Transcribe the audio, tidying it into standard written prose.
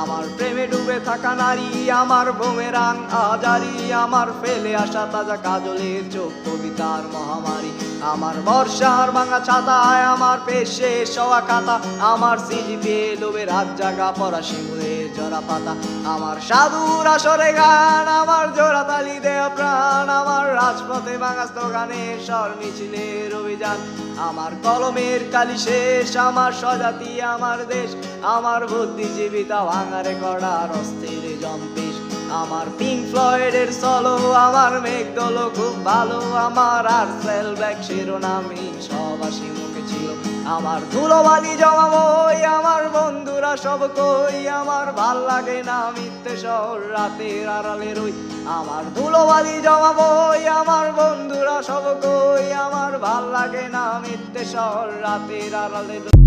আমার প্রেমে ডুবে থাকা নারী, আমার বুমেরাং আজারি, আমার ফেলে আসা তাজা কাজলের চোখ কবিতার মহামারী। আমার বর্ষার ভাঙা ছাতায় আমার পেশে শোয়া খাতা, আমার সিজিপিএ লোভে রাত জাগা পড়া শিমুলের জরা পাতা। আমার সাধুর আসরে গান, আমার জোড়া তালি দেয়া প্রাণ, আমার রাজপথে ভাঙা স্লোগানের স্বর মিছিলের অভিযান। আমার কলমের কালি শেষ, আমার স্বজাতি আমার দেশ, আমার বুদ্ধিজীবিতা ভাঙা রেকর্ড আর অস্থির জম্পেশ। আমার পিঙ্ক ফ্লয়েডের সলো, আমার মেঘদোলো খুব ভালো, আমার আর্সেল ব্ল্যাক শিরোনামহীন সব হাসি মুখে ছিল। আমার ধুলোবালি জমা বই, আমার বন্ধুরা সব কই, আমার ভাল লাগে না মিথ্যে শহর রাতের আড়ালে রই। আমার ধুলোবালি জমা বই, আমার বন্ধুরা সব কই, আমার ভাল লাগে না মিথ্যে শহর রাতের আড়ালে রই।